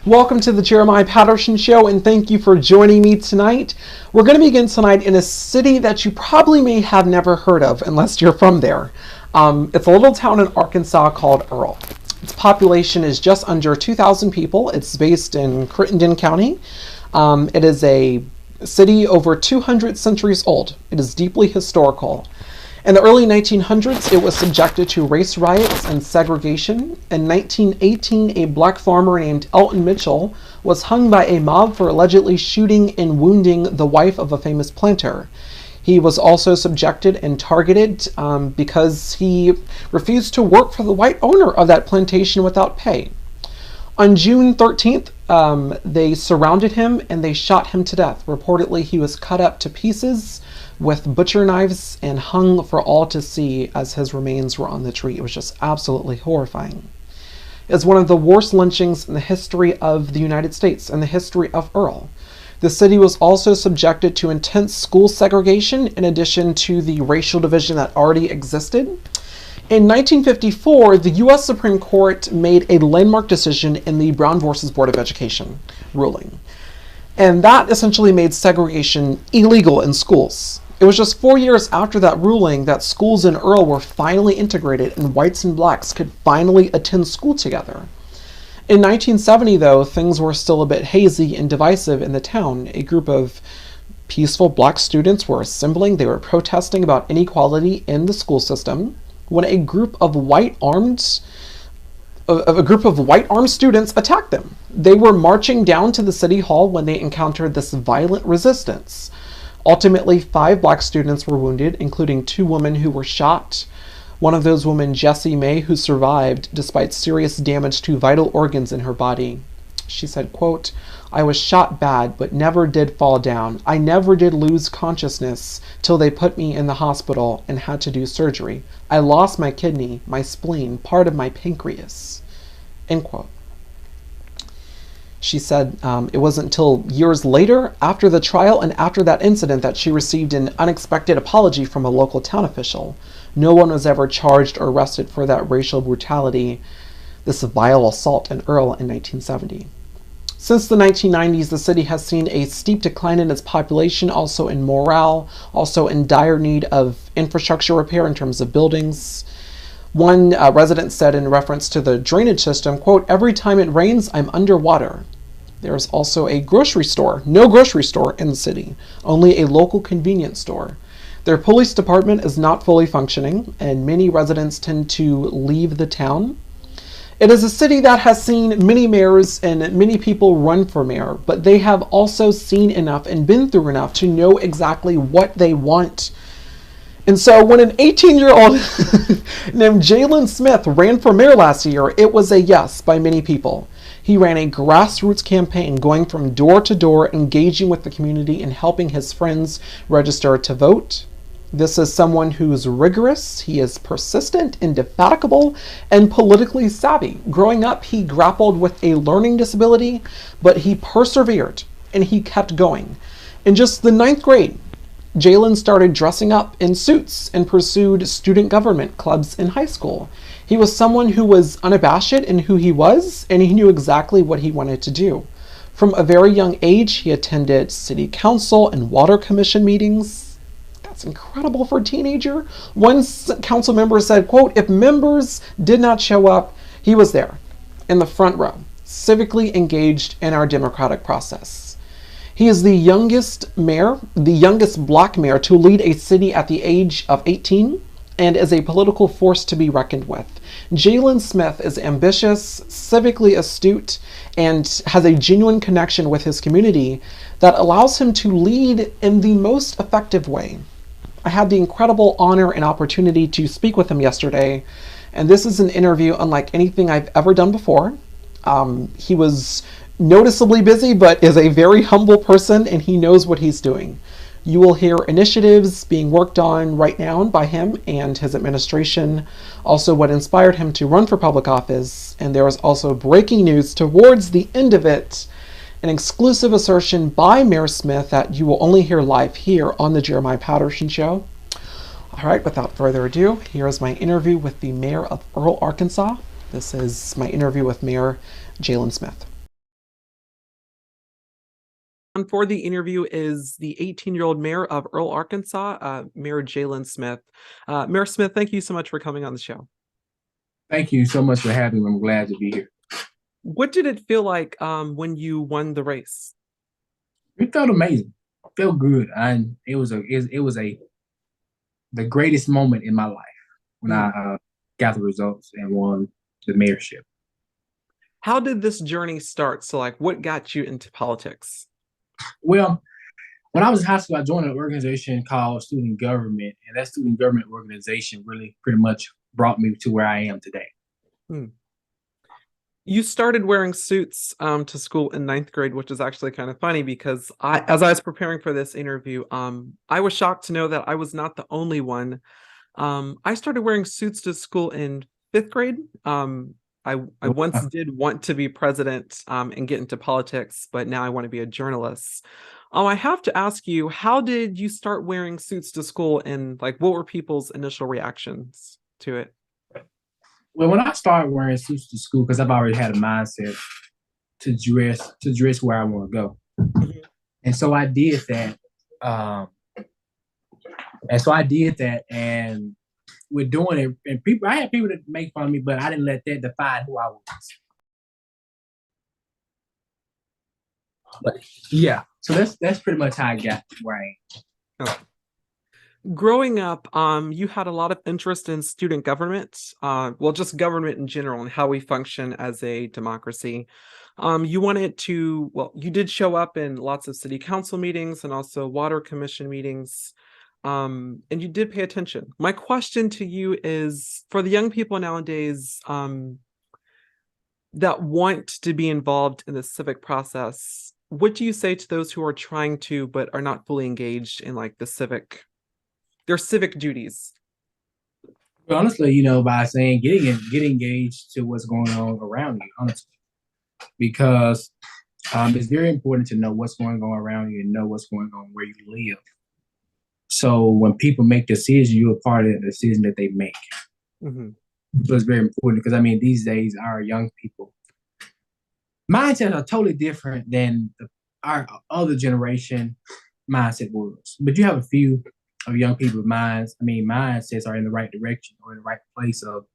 Welcome to the Jeremiah Patterson Show, and thank you for joining me tonight. We're going to begin tonight in a city that you probably may have never heard of unless you're from there. It's a little town in Arkansas called Earle. Its population is just under 2,000 people. It's based in Crittenden County. It is a city over 200 centuries old. It is deeply historical. In the early 1900s, it was subjected to race riots and segregation. In 1918, a black farmer named Elton Mitchell was hung by a mob for allegedly shooting and wounding the wife of a famous planter. He was also subjected and targeted because he refused to work for the white owner of that plantation without pay. On June 13th, they surrounded him and they shot him to death. Reportedly, he was cut up to pieces with butcher knives and hung for all to see as his remains were on the tree. It was just absolutely horrifying. It's one of the worst lynchings in the history of the United States and the history of Earle. The city was also subjected to intense school segregation in addition to the racial division that already existed. In 1954, the U.S. Supreme Court made a landmark decision in the Brown versus Board of Education ruling. And that essentially made segregation illegal in schools. It was just 4 years after that ruling that schools in Earle were finally integrated and whites and blacks could finally attend school together. In 1970, though, things were still a bit hazy and divisive in the town. A group of peaceful black students were assembling. They were protesting about inequality in the school system when a group of white-armed students attacked them. They were marching down to the city hall when they encountered this violent resistance. Ultimately, 5 black students were wounded, including 2 women who were shot. One of those women, Jessie May, who survived despite serious damage to vital organs in her body. She said, quote, "I was shot bad, but never did fall down. I never did lose consciousness till they put me in the hospital and had to do surgery. I lost my kidney, my spleen, part of my pancreas." End quote. She said it wasn't until years later, after the trial and after that incident, that she received an unexpected apology from a local town official. No one was ever charged or arrested for that racial brutality, this vile assault in Earle in 1970. Since the 1990s, the city has seen a steep decline in its population, also in morale, also in dire need of infrastructure repair in terms of buildings. One resident said in reference to the drainage system, quote, "Every time it rains, I'm underwater." There's also a grocery store, no grocery store in the city, only a local convenience store. Their police department is not fully functioning, and many residents tend to leave the town. It is a city that has seen many mayors and many people run for mayor, but they have also seen enough and been through enough to know exactly what they want. And so when an 18-year-old named Jaylen Smith ran for mayor last year, it was a yes by many people. He ran a grassroots campaign going from door to door, engaging with the community and helping his friends register to vote. This is someone who's rigorous, he is persistent, indefatigable, and politically savvy. Growing up, he grappled with a learning disability, but he persevered and he kept going. In just the 9th grade, Jaylen started dressing up in suits and pursued student government clubs in high school. He was someone who was unabashed in who he was, and he knew exactly what he wanted to do. From a very young age, he attended city council and water commission meetings. That's incredible for a teenager. One council member said, quote, "If members did not show up, he was there in the front row, civically engaged in our democratic process." He is the youngest mayor, the youngest black mayor to lead a city at the age of 18, and is a political force to be reckoned with. Jaylen Smith is ambitious, civically astute, and has a genuine connection with his community that allows him to lead in the most effective way. I had the incredible honor and opportunity to speak with him yesterday, and this is an interview unlike anything I've ever done before. He was noticeably busy, but is a very humble person, and he knows what he's doing. You will hear initiatives being worked on right now by him and his administration, also what inspired him to run for public office, and there is also breaking news towards the end of it, an exclusive assertion by Mayor Smith that you will only hear live here on the Jeremiah Patterson Show. All right, without further ado, here is my interview with the Mayor of Earle, Arkansas. This is my interview with Mayor Jaylen Smith. On for the interview is the 18-year-old mayor of Earle, Arkansas, Mayor Jaylen Smith. Mayor Smith, thank you so much for coming on the show. Thank you so much for having me. I'm glad to be here. What did it feel like when you won the race? It felt amazing. It felt good. And it was the greatest moment in my life when Hmm. I got the results and won the mayorship. How did this journey start? So, like, what got you into politics? Well, when I was in high school, I joined an organization called Student Government, and that student government organization really pretty much brought me to where I am today. Hmm. You started wearing suits to school in ninth grade, which is actually kind of funny because as I was preparing for this interview, I was shocked to know that I was not the only one. I started wearing suits to school in fifth grade. I once did want to be president and get into politics, but now I want to be a journalist. I have to ask you, how did you start wearing suits to school, and like, what were people's initial reactions to it? Well, when I started wearing suits to school, because I've already had a mindset to dress where I want to go, Mhm. and so I did that. Um, and with doing it, and I had people that make fun of me, but I didn't let that define who I was. But yeah, so that's pretty much how I got where I am. Oh. Growing up, you had a lot of interest in student government, well, just government in general and how we function as a democracy. You wanted to, well, you did show up in lots of city council meetings and also water commission meetings, and you did pay attention. My question to you is, for the young people nowadays, that want to be involved in the civic process, what do you say to those who are trying to but are not fully engaged in like their civic duties? But honestly, by saying get engaged to what's going on around you, honestly, because it's very important to know what's going on around you and know what's going on where you live. So when people make decisions, you're a part of the decision that they make. Mhm. So it's very important because I mean, these days our young people mindsets are totally different than our other generation mindset was. But you have a few of young people's mindsets are in the right direction or in the right place of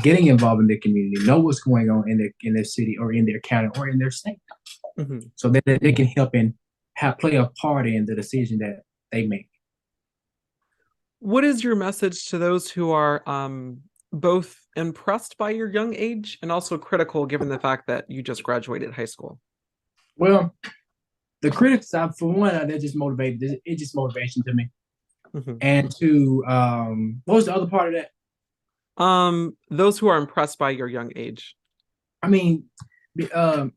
getting involved in their community, know what's going on in their city or in their county or in their state, Mhm. so that they can help and play a part in the decision that they make. What is your message to those who are both impressed by your young age and also critical given the fact that you just graduated high school? Well, the critics, for one, they're just motivated. It's just motivation to me. Mhm. And to what was the other part of that? Those who are impressed by your young age. I mean, I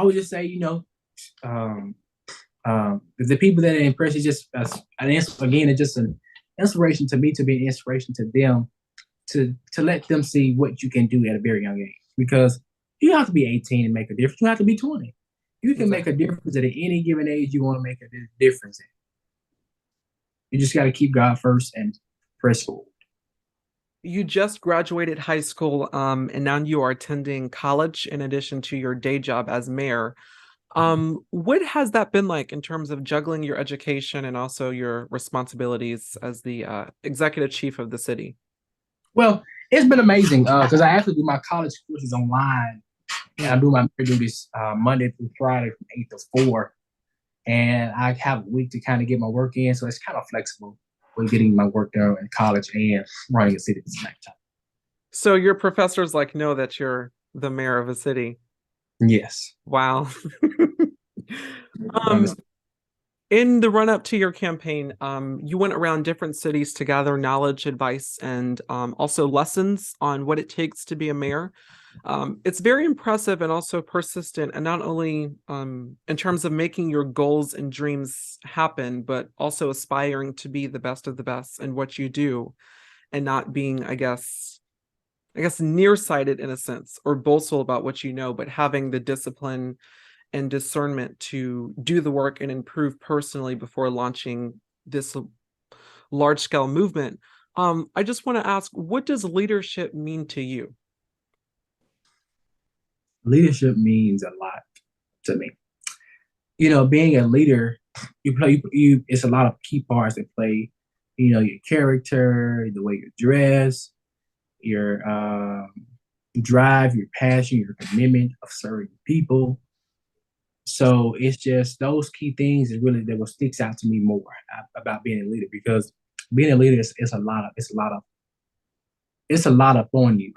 would just say, um, the people that are impressed is just again, it's just an inspiration to me to be an inspiration to them to let them see what you can do at a very young age. Because you don't have to be 18 and make a difference. You have to be 20. You can make a Exactly. difference at any given age you want to make a difference in. You just got to keep God first and press forward. You just graduated high school, and now you are attending college in addition to your day job as mayor. What has that been like in terms of juggling your education and also your responsibilities as the executive chief of the city? Well, it's been amazing because I actually do my college courses online, and I Hmm. do my duties Monday through Friday from 8 to 4, and I have a week to kind of get my work in, so it's kind of flexible with getting my work done in college and running a city at the same time. So your professors like know that you're the mayor of a city. Yes. Wow. Um, in the run up to your campaign, you went around different cities to gather knowledge, advice, and also lessons on what it takes to be a mayor. It's very impressive and also persistent, and not only in terms of making your goals and dreams happen, but also aspiring to be the best of the best in what you do, and not being, I guess nearsighted in a sense, or boastful about what you know, but having the discipline and discernment to do the work and improve personally before launching this large scale movement. I just want to ask, what does leadership mean to you? Leadership means a lot to me. being a leader, it's a lot of key parts that play. Your character, the way you dress, your drive, your passion, your commitment of serving people. So it's just those key things is really that what sticks out to me more about being a leader, because being a leader is a lot of on you.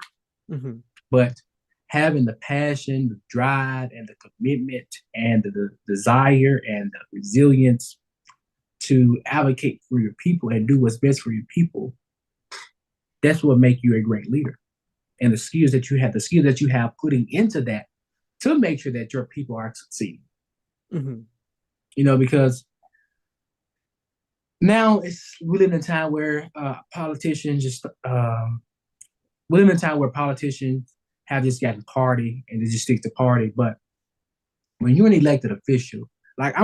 Mm-hmm. But having the passion, the drive, and the commitment, and the desire and the resilience to advocate for your people and do what's best for your people, that's what make you a great leader. And the skills that you have putting into that to make sure that your people are succeeding. Mm-hmm. Because now we live in a time where politicians just we live in a time where politicians have just gotten party and they just stick to party. But when you're an elected official, like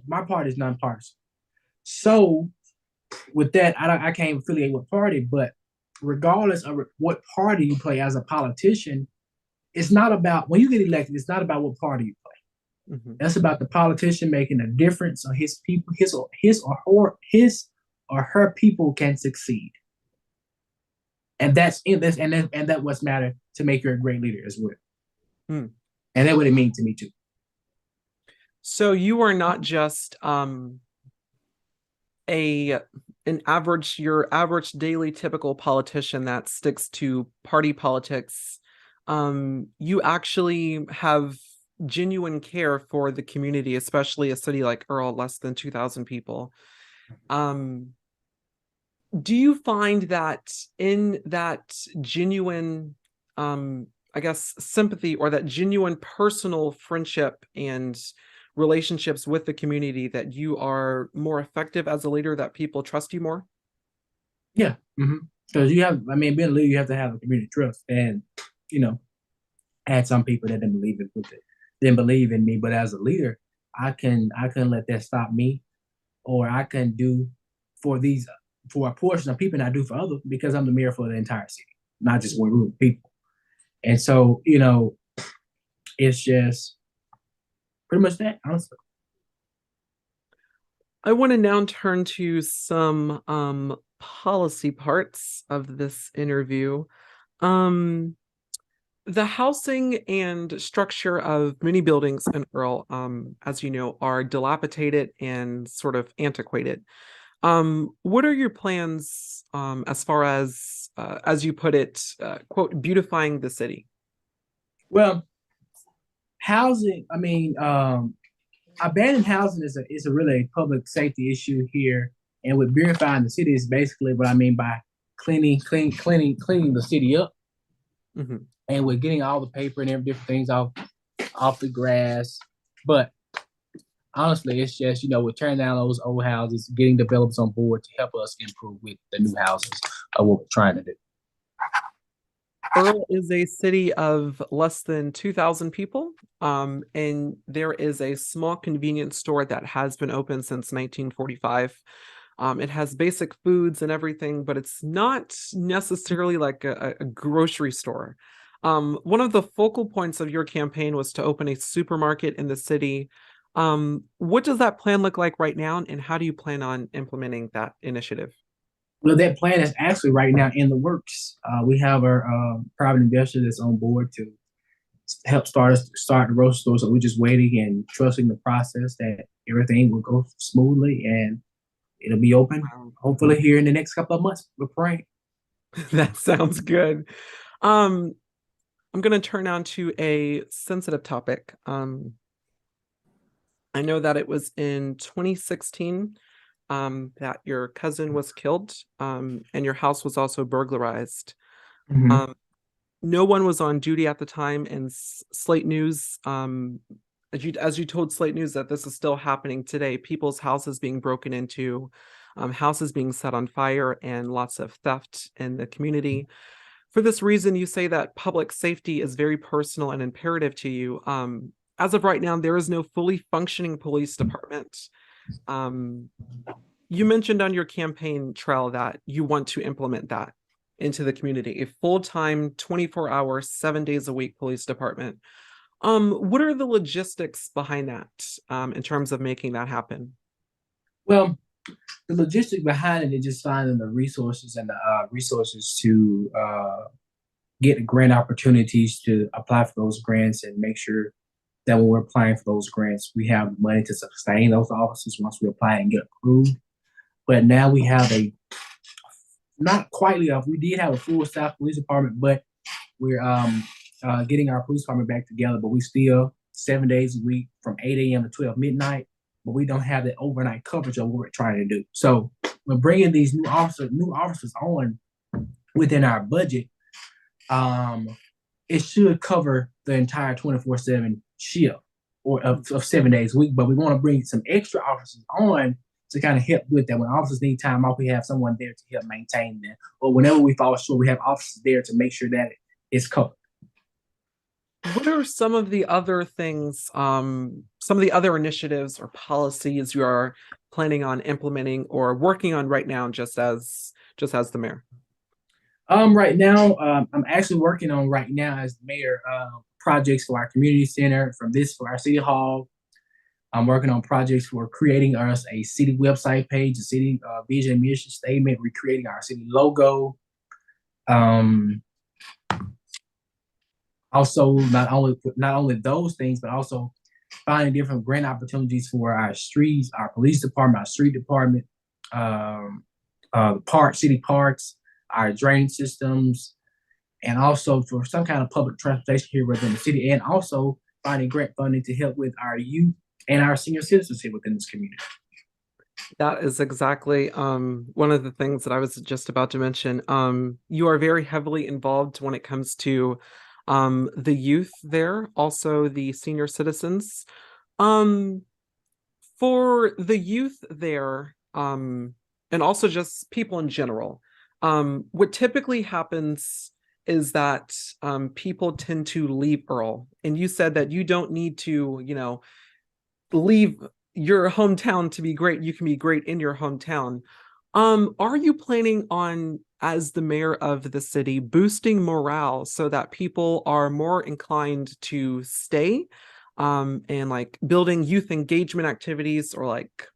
my party is nonpartisan. So with that, I can't affiliate with party, but regardless of what party you play as a politician, it's not about when you get elected. It's not about what party you play. Mm-hmm. That's about the politician making a difference on his people, his or her people can succeed, and that's in this, and that what's matter to make you a great leader as well. Mm. And that's what it means to me too. So you are not just your average daily typical politician that sticks to party politics. You actually have genuine care for the community, especially a city like Earle, less than 2,000 people. Do you find that in that genuine, I guess, sympathy, or that genuine personal friendship and relationships with the community, that you are more effective as a leader, that people trust you more? Yeah, because being a leader, you have to have a community trust, and you know, I had some people that didn't believe in me, but as a leader, I couldn't let that stop me, or I can do for these for a portion of people, and I do for others because I'm the mayor for the entire city, not just one group of people. And so, it's just pretty much that, honestly. I want to now turn to some policy parts of this interview. The housing and structure of many buildings in Earle, as you know, are dilapidated and sort of antiquated. What are your plans as far as you put it, quote, beautifying the city? Well, housing. Abandoned housing is a really public safety issue here, and with beautifying the city is basically what I mean by cleaning the city up, Mm-hmm. and with getting all the paper and every different things off the grass. But honestly, it's just we're tearing down those old houses, getting developers on board to help us improve with the new houses of what we're trying to do. Earle is a city of less than 2,000 people, and there is a small convenience store that has been open since 1945. It has basic foods and everything, but it's not necessarily like a grocery store. One of the focal points of your campaign was to open a supermarket in the city. What does that plan look like right now, and how do you plan on implementing that initiative? Well, that plan is actually right now in the works. We have our private investor that's on board to help start the grocery store. So we're just waiting and trusting the process that everything will go smoothly and it'll be open hopefully here in the next couple of months. We're praying. That sounds good. Um, I'm going to turn on to a sensitive topic. I know that it was in 2016 that your cousin was killed, and your house was also burglarized. Mm-hmm. No one was on duty at the time, and Slate News, as you told Slate News that this is still happening today, people's houses being broken into, houses being set on fire, and lots of theft in the community. For this reason, you say that public safety is very personal and imperative to you. As of right now, there is no fully functioning police department. You mentioned on your campaign trail that you want to implement that into the community, a full-time, 24-hour, 7 days a week police department. What are the logistics behind that, in terms of making that happen? Well, the logistic behind it is just finding the resources and the resources to get grant opportunities to apply for those grants and make sure that when we're applying for those grants, we have money to sustain those offices once we apply and get approved. But now we have a not quite enough. We did have a full staff police department, but we're getting our police department back together. But we still 7 days a week from 8 a.m. to 12 midnight. But we don't have the overnight coverage of what we're trying to do. So we're bringing these new officers on within our budget. It should cover the entire 24/7 shift or of 7 days a week. But we want to bring some extra officers on to kind of help with that. When officers need time off, we have someone there to help maintain that. Or whenever we fall short, we have officers there to make sure that it's covered. What are some of the other things, some of the other initiatives or policies you are planning on implementing or working on right now, just as the mayor? Right now, I'm actually working on right now as the mayor projects for our community center, for our city hall. I'm working on projects for creating us a city website page, a city vision and mission statement, recreating our city logo. Um, Also, not only those things, but also finding different grant opportunities for our streets, our police department, our street department, city parks, our drain systems, and also for some kind of public transportation here within the city, and also finding grant funding to help with our youth and our senior citizens here within this community. That is exactly one of the things that I was just about to mention. You are very heavily involved when it comes to the youth there, also the senior citizens. Um, for the youth there, and also just people in general, what typically happens is that people tend to leave Earle. And you said that you don't need to, leave your hometown to be great. You can be great in your hometown. Are you planning on, as the mayor of the city, boosting morale so that people are more inclined to stay, and like building youth engagement activities or like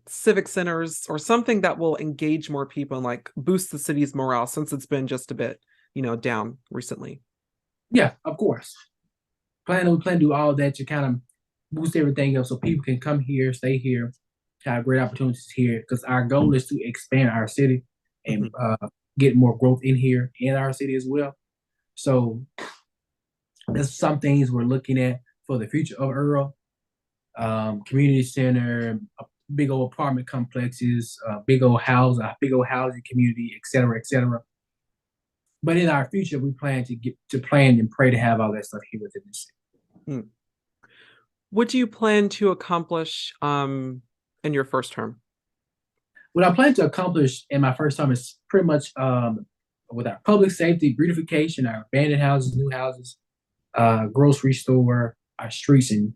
civic centers or something that will engage more people and like boost the city's morale since it's been just a bit, down recently? Yeah, of course. We plan to do all that to kind of boost everything up so people can come here, stay here, have great opportunities here. Because our goal is to expand our city and get more growth in here in our city as well. So there's some things we're looking at for the future of Earle. Community center, big old apartment complexes, big old housing community, et cetera, et cetera. But in our future, we plan to plan and pray to have all that stuff here within the city. What do you plan to accomplish in your first term? What I plan to accomplish in my first term is pretty much with our public safety, beautification, our abandoned houses, new houses, grocery store, our streets and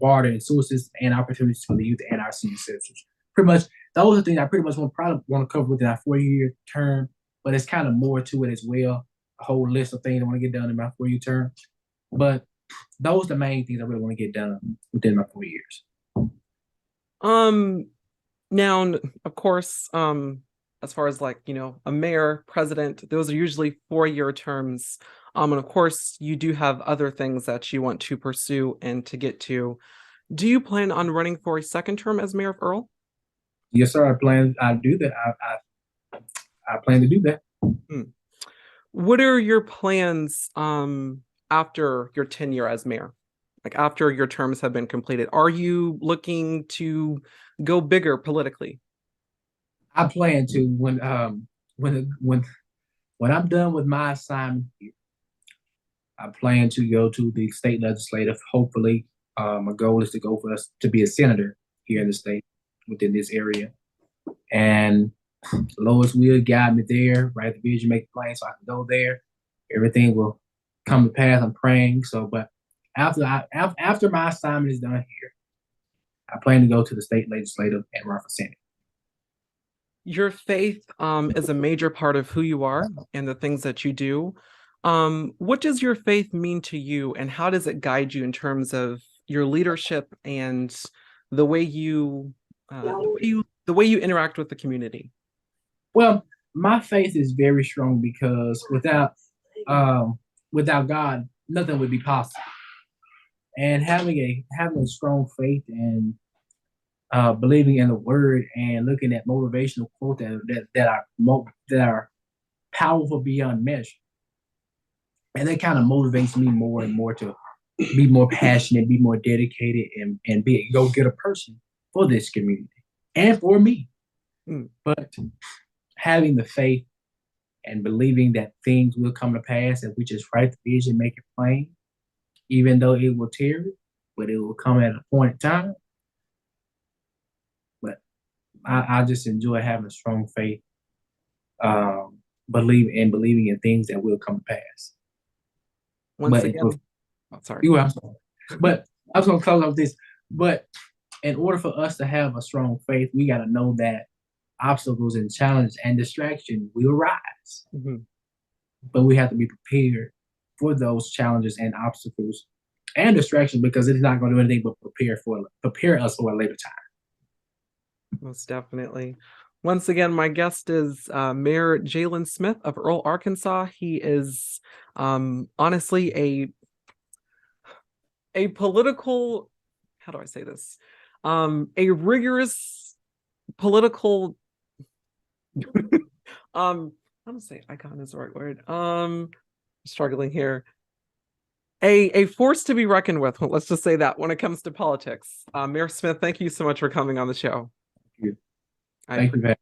water and sewer systems, and opportunities for the youth and our senior citizens. Pretty much, those are things I pretty much want to cover within our 4-year term, but it's kind of more to it as well. A whole list of things I want to get done in my 4-year term. But those are the main things I really want to get done within my 4 years. Now, of course, as far as like, a mayor, president, those are usually 4-year terms. And of course, you do have other things that you want to pursue and to get to. Do you plan on running for a second term as mayor of Earle? Yes, sir. I plan to do that. I plan to do that. What are your plans after your tenure as mayor? Like after your terms have been completed, are you looking to go bigger politically? I plan to when I'm done with my assignment here, I plan to go to the state legislative. Hopefully, my goal is to go for us to be a senator here in the state within this area. And Lois will guide me there, write the vision, make the plan so I can go there. Everything will come to pass. I'm praying. So, but after my assignment is done here, I plan to go to the state legislative and run for Senate. Your faith is a major part of who you are and the things that you do. What does your faith mean to you, and how does it guide you in terms of your leadership and the way you, the way you interact with the community? Well, my faith is very strong because um, without God, nothing would be possible. And having a strong faith and believing in the word and looking at motivational quotes that are powerful beyond measure, and that kind of motivates me more and more to be more passionate, be more dedicated, and be a go getter person for this community and for me. Mm. But having the faith and believing that things will come to pass if we just write the vision, make it plain, even though it will tarry, but it will come at a point in time. But I just enjoy having a strong faith, believing in things that will come to pass. Once But again, sorry. I'm sorry. But I was gonna close off this. But in order for us to have a strong faith, we got to know that obstacles and challenges and distraction will rise. Mm-hmm. But we have to be prepared for those challenges and obstacles and distraction because it's not going to do anything but prepare us for a later time. Most definitely. Once again, my guest is Mayor Jaylen Smith of Earle, Arkansas. He is honestly a political, how do I say this? A rigorous political I'm gonna say icon is the right word. Struggling here. A force to be reckoned with. Let's just say that when it comes to politics. Mayor Smith, thank you so much for coming on the show. Thank you.